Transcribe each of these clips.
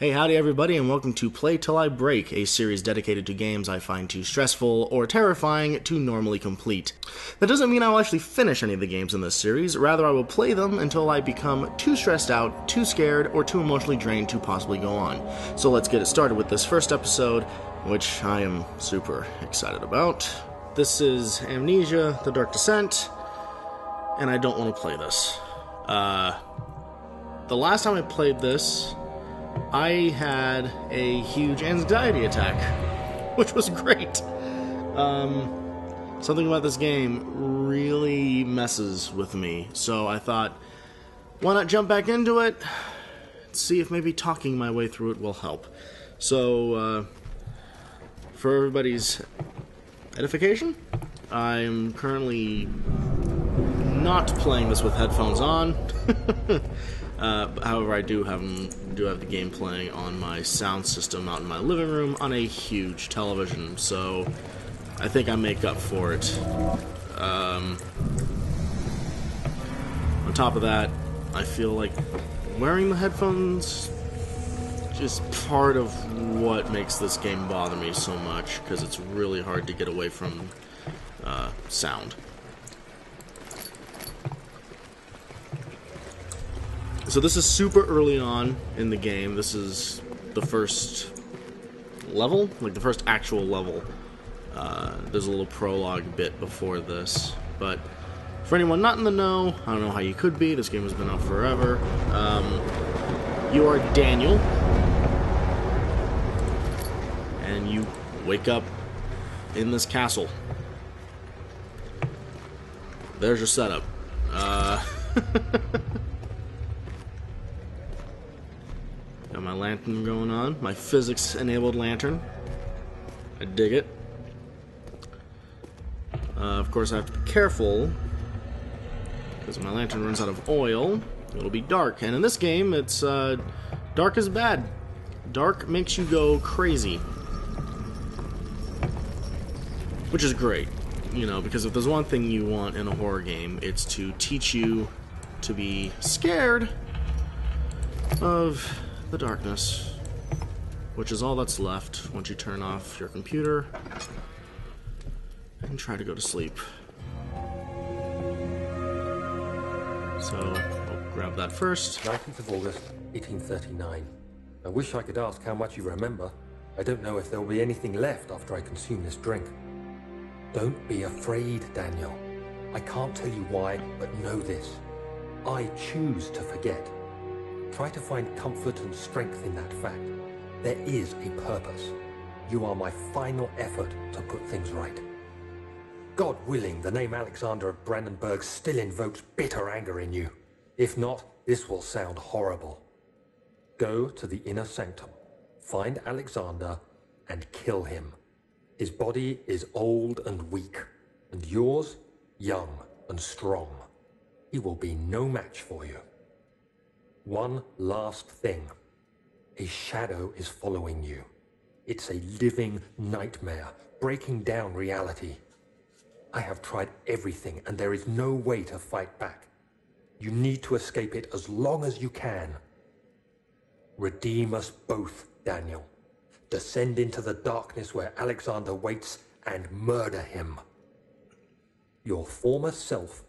Hey, howdy everybody, and welcome to Play Till I Break, a series dedicated to games I find too stressful or terrifying to normally complete. That doesn't mean I will actually finish any of the games in this series, rather I will play them until I become too stressed out, too scared, or too emotionally drained to possibly go on. So let's get it started with this first episode, which I am super excited about. This is Amnesia, The Dark Descent, and I don't want to play this. The last time I played this, I had a huge anxiety attack, which was great. Something about this game really messes with me, so I thought, why not jump back into it, see if maybe talking my way through it will help. So, for everybody's edification, I'm currently not playing this with headphones on. However, I do have the game playing on my sound system out in my living room on a huge television, so I think I make up for it. On top of that, I feel like wearing the headphones is part of what makes this game bother me so much, because it's really hard to get away from sound. So this is super early on in the game. This is the first level, like the first actual level. There's a little prologue bit before this, but for anyone not in the know, I don't know how you could be, this game has been out forever. You are Daniel, and you wake up in this castle. There's your setup. Got my lantern going on, my physics-enabled lantern. I dig it. Of course, I have to be careful, because when my lantern runs out of oil, it'll be dark. And in this game, it's dark is bad. Dark makes you go crazy. Which is great, you know, because if there's one thing you want in a horror game, it's to teach you to be scared of the darkness, which is all that's left once you turn off your computer and try to go to sleep. So, I'll grab that first. 19th of August, 1839. I wish I could ask how much you remember. I don't know if there will be anything left after I consume this drink. Don't be afraid, Daniel. I can't tell you why, but know this. I choose to forget. Try to find comfort and strength in that fact. There is a purpose. You are my final effort to put things right. God willing, the name Alexander of Brandenburg still invokes bitter anger in you. If not, this will sound horrible. Go to the inner sanctum, find Alexander, and kill him. His body is old and weak, and yours, young and strong. He will be no match for you. One last thing. A shadow is following you. It's a living nightmare, breaking down reality. I have tried everything, and there is no way to fight back. You need to escape it as long as you can. Redeem us both, Daniel. Descend into the darkness where Alexander waits and murder him. Your former self,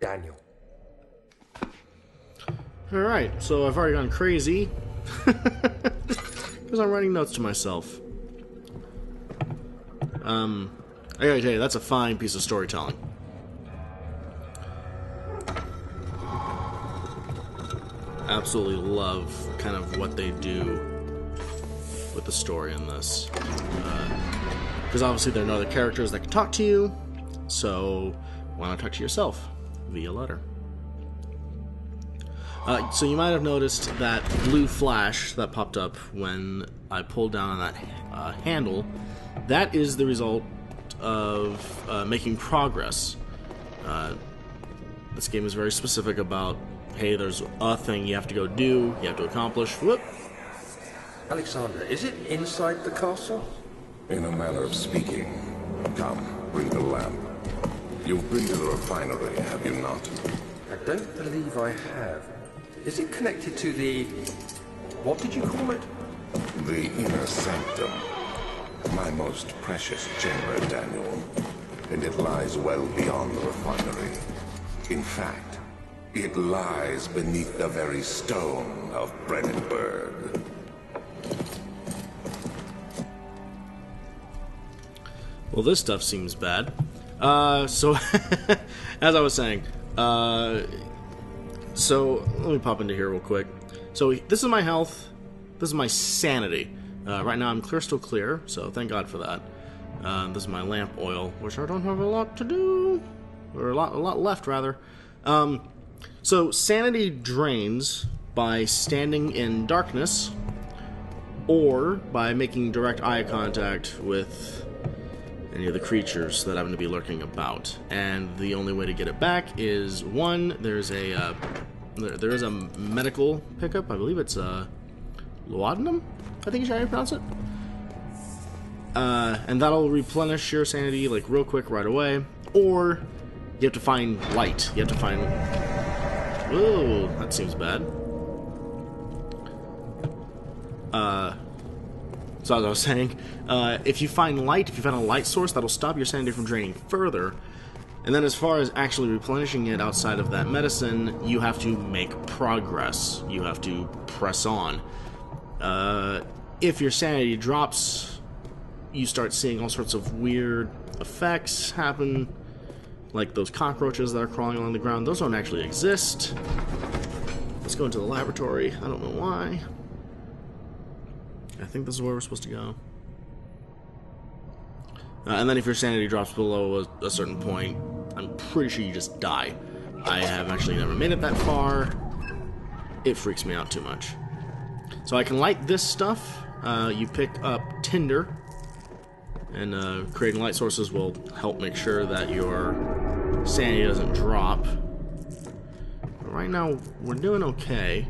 Daniel. Alright, so I've already gone crazy because I'm writing notes to myself. I gotta tell you, that's a fine piece of storytelling. Absolutely love kind of what they do with the story in this. Because obviously there are no other characters that can talk to you, so why not talk to yourself via letter? So you might have noticed that blue flash that popped up when I pulled down on that handle. That is the result of making progress. This game is very specific about, hey, there's a thing you have to go do, you have to accomplish. Whoop. Alexander, is it inside the castle? In a manner of speaking. Come, bring the lamp. You've been to the refinery, have you not? I don't believe I have. Is it connected to the What did you call it? The inner sanctum. My most precious chamber, Daniel. And it lies well beyond the refinery. In fact, it lies beneath the very stone of Brennenburg. Well, this stuff seems bad. So, as I was saying, so let me pop into here real quick. So, this is my health. This is my sanity. Right now, I'm crystal clear, so thank God for that. This is my lamp oil, which I don't have a lot to do, or a lot left, rather. So, sanity drains by standing in darkness, or by making direct eye contact with any of the creatures that happen to be lurking about. And the only way to get it back is, one, there is a medical pickup. I believe it's laudanum, I think is how you pronounce it. And that'll replenish your sanity like real quick right away. Or you have to find light. You have to find... Whoa, that seems bad. So as I was saying, if you find light, if you find a light source, that'll stop your sanity from draining further. And then as far as actually replenishing it outside of that medicine, you have to make progress. You have to press on. If your sanity drops, you start seeing all sorts of weird effects happen, like those cockroaches that are crawling along the ground. Those don't actually exist. Let's go into the laboratory. I don't know why. I think this is where we're supposed to go. And then if your sanity drops below a certain point, I'm pretty sure you just die. I have actually never made it that far. It freaks me out too much. So I can light this stuff. You pick up tinder, and creating light sources will help make sure that your sanity doesn't drop. But right now, we're doing okay.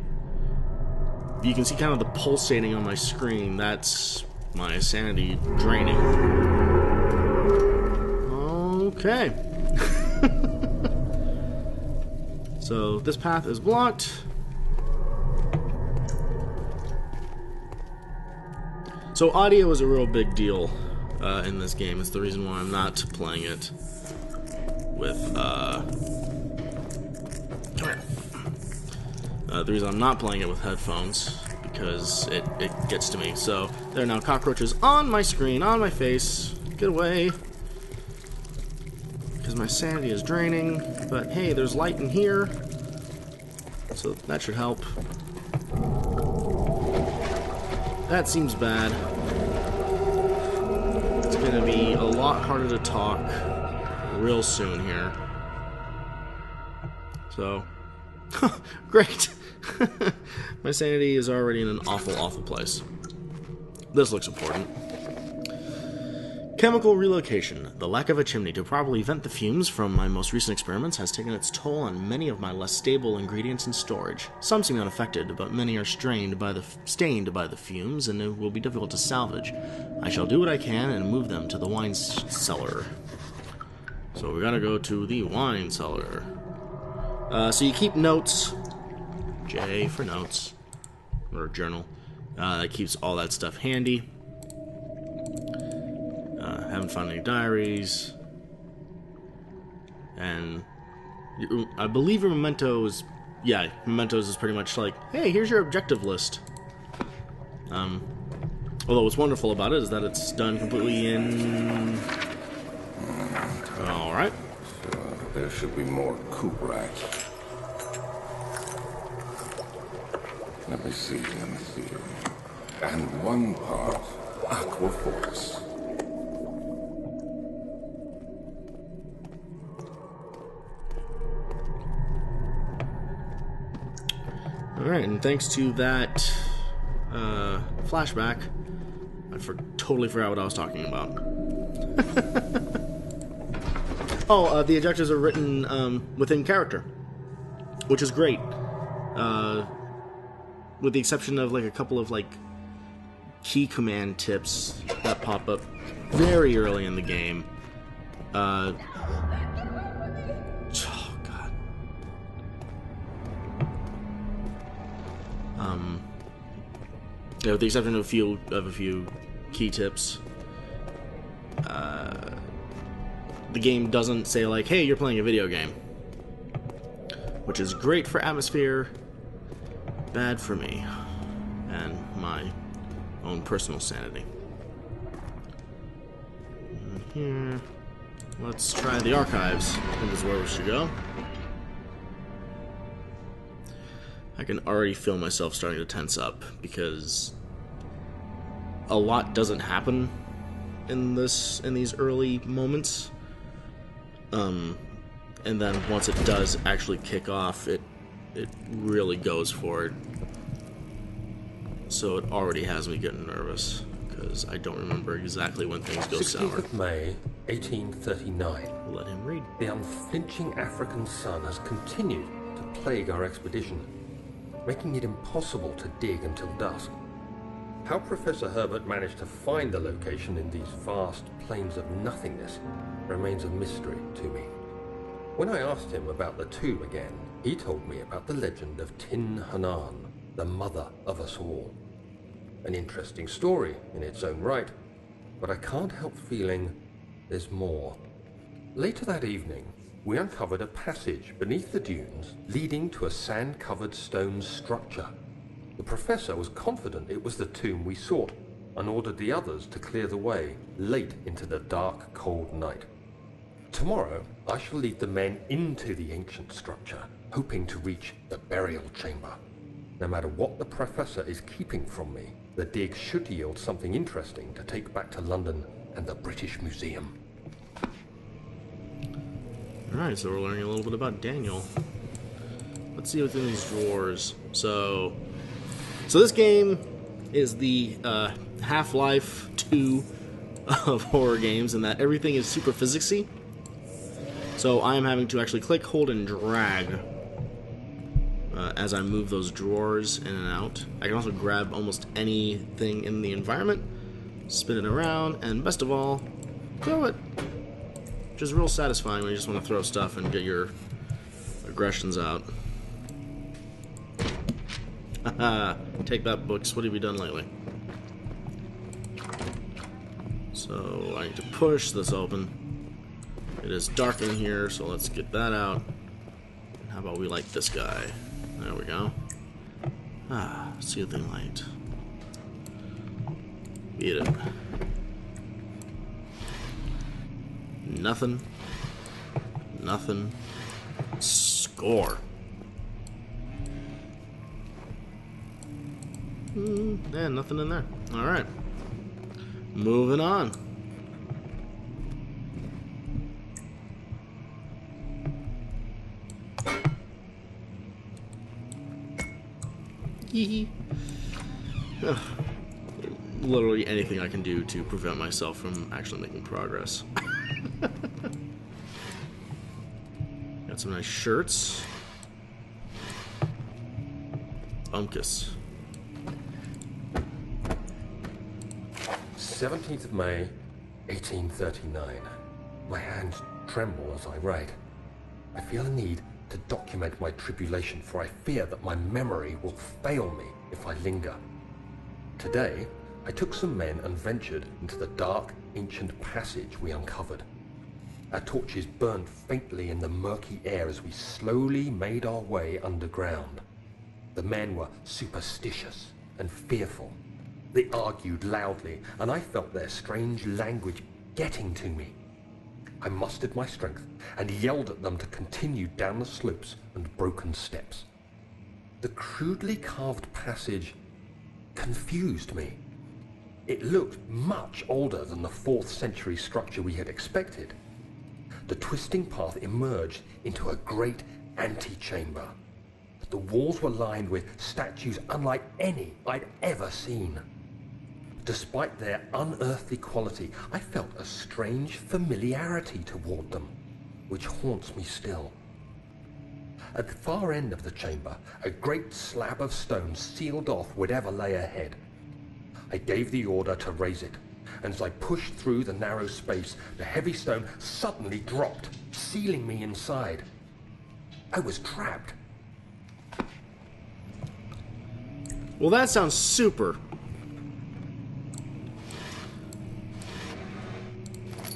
You can see kind of the pulsating on my screen. That's my sanity draining. Okay. So this path is blocked. So audio is a real big deal in this game. It's the reason why I'm not playing it with... Come here. The reason I'm not playing it with headphones, because it gets to me. So, there are now cockroaches on my screen, on my face. Get away. Because my sanity is draining. But hey, there's light in here. So that should help. That seems bad. It's going to be a lot harder to talk real soon here. So, great. My sanity is already in an awful, awful place. This looks important. Chemical relocation. The lack of a chimney to properly vent the fumes from my most recent experiments has taken its toll on many of my less stable ingredients in storage. Some seem unaffected, but many are stained by the fumes, and it will be difficult to salvage. I shall do what I can and move them to the wine cellar. So we gotta go to the wine cellar. So you keep notes. J for notes, or journal. That keeps all that stuff handy. Haven't found any diaries. And I believe your mementos, yeah, mementos is pretty much like, hey, here's your objective list. Although what's wonderful about it is that it's done completely in... Alright. There should be more coop racks. Let me see. And one part aqua force. Alright, and thanks to that flashback, I totally forgot what I was talking about. The objectives are written within character, which is great. With the exception of like a couple of like key command tips that pop up very early in the game. Oh god. with the exception of a few key tips, the game doesn't say like, "Hey, you're playing a video game," which is great for atmosphere, bad for me and my own personal sanity. And here, let's try the archives. I think this is where we should go. I can already feel myself starting to tense up because a lot doesn't happen in these early moments. And then once it does actually kick off, it really goes for it. So it already has me getting nervous because I don't remember exactly when things go 16th sour. of May, 1839. We'll let him read. The unflinching African sun has continued to plague our expedition, making it impossible to dig until dusk. How Professor Herbert managed to find the location in these vast plains of nothingness remains a mystery to me. When I asked him about the tomb again, he told me about the legend of Tin Hanan, the mother of us all. An interesting story in its own right, but I can't help feeling there's more. Later that evening, we uncovered a passage beneath the dunes leading to a sand-covered stone structure. The professor was confident it was the tomb we sought and ordered the others to clear the way late into the dark, cold night. Tomorrow, I shall lead the men into the ancient structure, hoping to reach the burial chamber. No matter what the professor is keeping from me, the dig should yield something interesting to take back to London and the British Museum. Alright, so we're learning a little bit about Daniel. Let's see what's in these drawers. So this game is the Half-Life 2 of horror games in that everything is super physicsy. So I am having to actually click, hold, and drag as I move those drawers in and out. I can also grab almost anything in the environment, spin it around, and best of all, throw it. Which is real satisfying when you just want to throw stuff and get your aggressions out. Haha, take that, books. What have you done lately? So I need to push this open. It is dark in here, so let's get that out. How about we light this guy? There we go. Soothing light. Beat it. Nothing. Nothing. Score. Yeah, nothing in there. Alright. Moving on. Ugh. Literally anything I can do to prevent myself from actually making progress. Got some nice shirts. Bumpkus. 17th of May, 1839. My hands tremble as I write. I feel a need to document my tribulation, for I fear that my memory will fail me if I linger. Today, I took some men and ventured into the dark, ancient passage we uncovered. Our torches burned faintly in the murky air as we slowly made our way underground. The men were superstitious and fearful. They argued loudly, and I felt their strange language getting to me. I mustered my strength and yelled at them to continue down the slopes and broken steps. The crudely carved passage confused me. It looked much older than the 4th century structure we had expected. The twisting path emerged into a great antechamber. The walls were lined with statues unlike any I'd ever seen. Despite their unearthly quality, I felt a strange familiarity toward them, which haunts me still. At the far end of the chamber, a great slab of stone sealed off whatever lay ahead. I gave the order to raise it, and as I pushed through the narrow space, the heavy stone suddenly dropped, sealing me inside. I was trapped. Well, that sounds super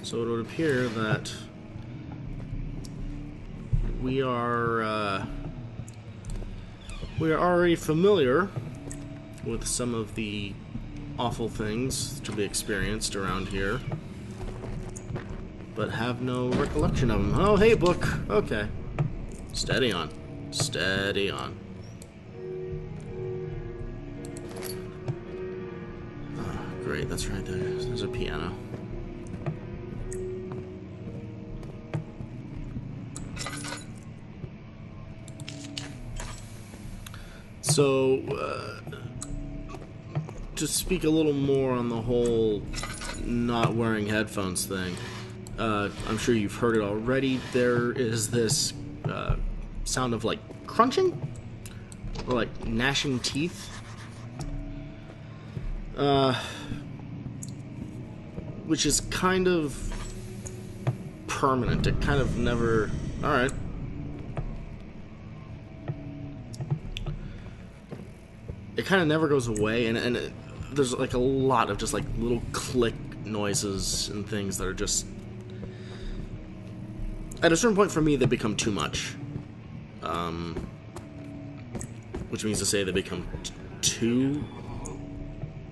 So it would appear that we are already familiar with some of the awful things to be experienced around here, but have no recollection of them. Oh, hey, book. Okay. Steady on. Steady on. Oh, great, that's right there. There's a piano. So, to speak a little more on the whole not wearing headphones thing, I'm sure you've heard it already. There is this sound of like crunching or like gnashing teeth, which is kind of permanent. It kind of never. All right. It kind of never goes away, and there's like a lot of just like little click noises and things that are just, at a certain point for me, they become too much. Which means to say they become too...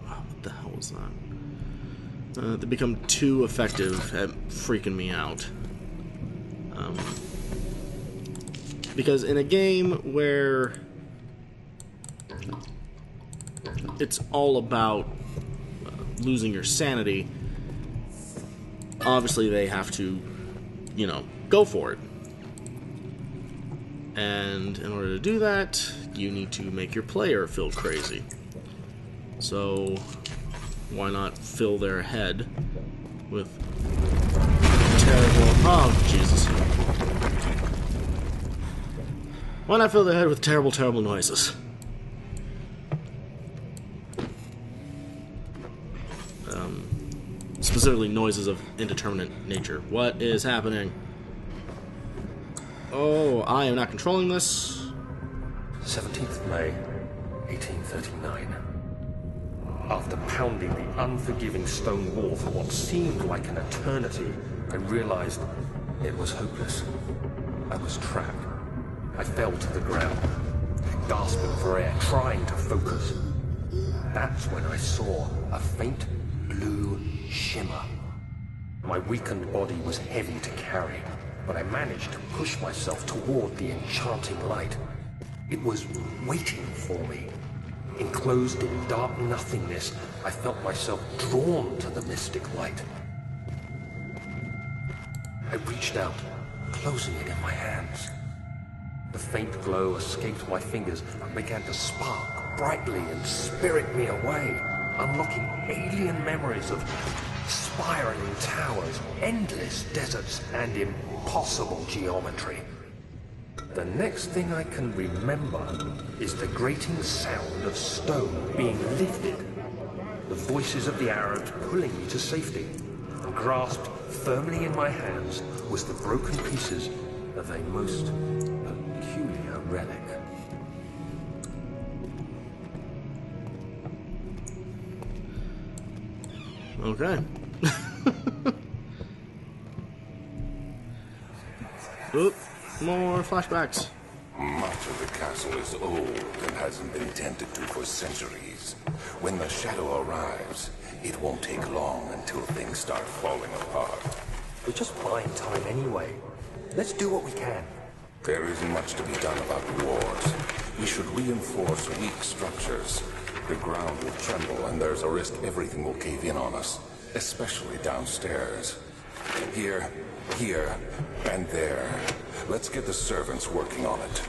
what the hell was that? They become too effective at freaking me out. Because in a game where it's all about losing your sanity, obviously they have to, you know, go for it. And in order to do that, you need to make your player feel crazy. So, why not fill their head with terrible... Oh, Jesus. Why not fill their head with terrible, terrible noises? Specifically noises of indeterminate nature. What is happening? Oh, I am not controlling this. 17th May, 1839. After pounding the unforgiving stone wall for what seemed like an eternity, I realized it was hopeless. I was trapped. I fell to the ground, gasping for air, trying to focus. That's when I saw a faint blue shimmer. My weakened body was heavy to carry, but I managed to push myself toward the enchanting light. It was waiting for me. Enclosed in dark nothingness, I felt myself drawn to the mystic light. I reached out, closing it in my hands. The faint glow escaped my fingers and began to spark brightly and spirit me away, unlocking alien memories of spiraling towers, endless deserts, and impossible geometry. The next thing I can remember is the grating sound of stone being lifted, the voices of the Arabs pulling me to safety, and grasped firmly in my hands was the broken pieces of a most peculiar relic. Okay. Oop, more flashbacks. Much of the castle is old and hasn't been tended to for centuries. When the shadow arrives, it won't take long until things start falling apart. We're just buying time anyway. Let's do what we can. There isn't much to be done about the wars. We should reinforce weak structures. The ground will tremble and there's a risk everything will cave in on us, especially downstairs. Here, and there. Let's get the servants working on it.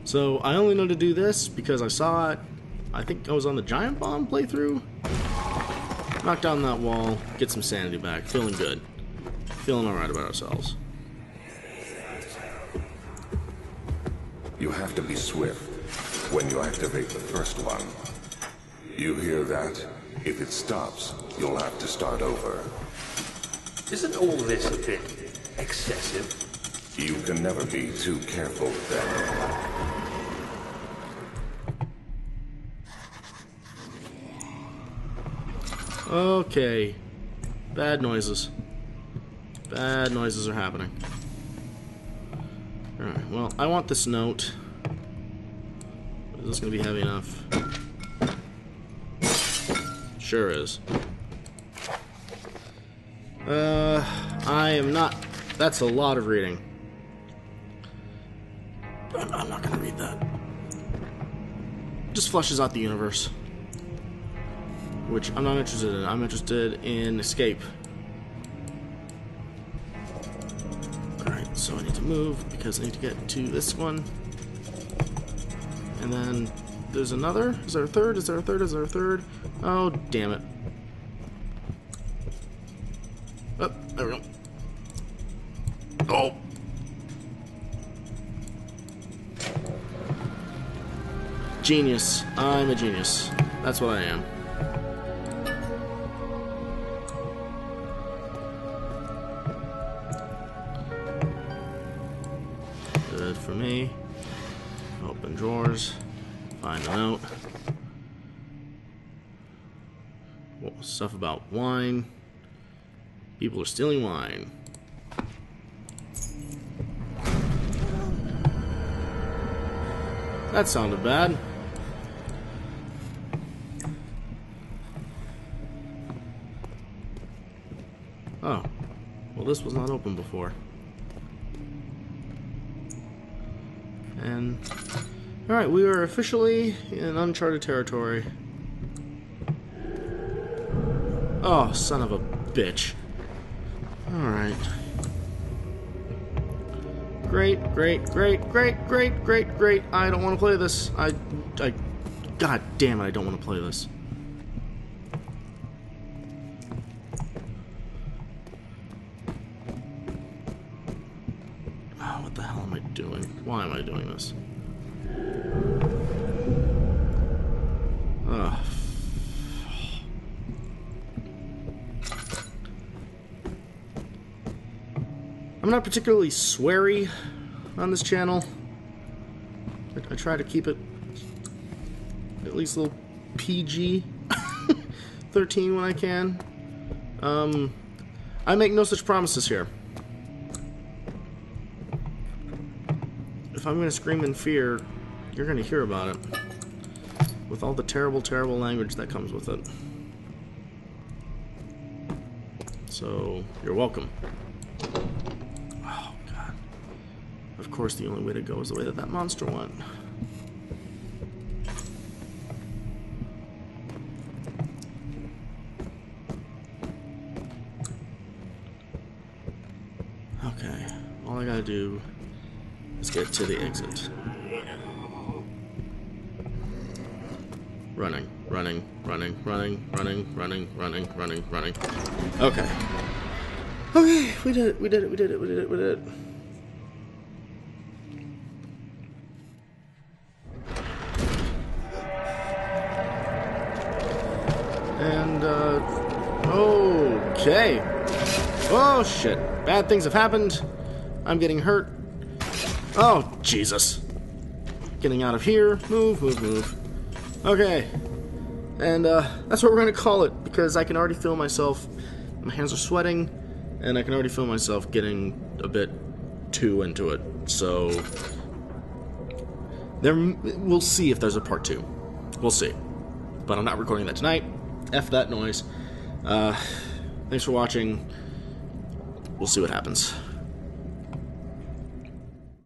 So I only know to do this because I saw it. I think I was on the giant bomb playthrough. Knock down that wall, get some sanity back. Feeling good. Feeling alright about ourselves. You have to be swift when you activate the first one. You hear that? If it stops, you'll have to start over. Isn't all this a bit excessive? You can never be too careful, Daniel. Okay. Bad noises. Bad noises are happening. Alright, well, I want this note. Is this going to be heavy enough? Sure is. I am not... That's a lot of reading. I'm not going to read that. Just flushes out the universe. Which I'm not interested in. I'm interested in escape. Alright, so I need to move because I need to get to this one. And then there's another. Is there a third? Is there a third? Is there a third? Oh, damn it. Oh, there we go. Oh! Genius. I'm a genius. That's what I am. Good for me. Open drawers. Find a note. Well, stuff about wine. People are stealing wine. That sounded bad. Oh. Well, this was not open before. And... Alright, we are officially in uncharted territory. Oh, son of a bitch. Alright. Great. I don't want to play this. God damn it, I don't want to play this. Oh, what the hell am I doing? Why am I doing this? Ugh. I'm not particularly sweary on this channel. I try to keep it at least a little PG 13 when I can. I make no such promises here. If I'm going to scream in fear, you're going to hear about it. With all the terrible, terrible language that comes with it. So, you're welcome. Oh, God. Of course, the only way to go is the way that that monster went. Okay. All I gotta do is get to the exit. Running. Okay. Okay, we did it. And, okay. Oh, shit. Bad things have happened. I'm getting hurt. Oh, Jesus. Getting out of here. Move. Okay. And, that's what we're gonna call it, because I can already feel myself, my hands are sweating, and I can already feel myself getting a bit too into it. So, we'll see if there's a part 2. We'll see. But I'm not recording that tonight. F that noise. Thanks for watching. We'll see what happens.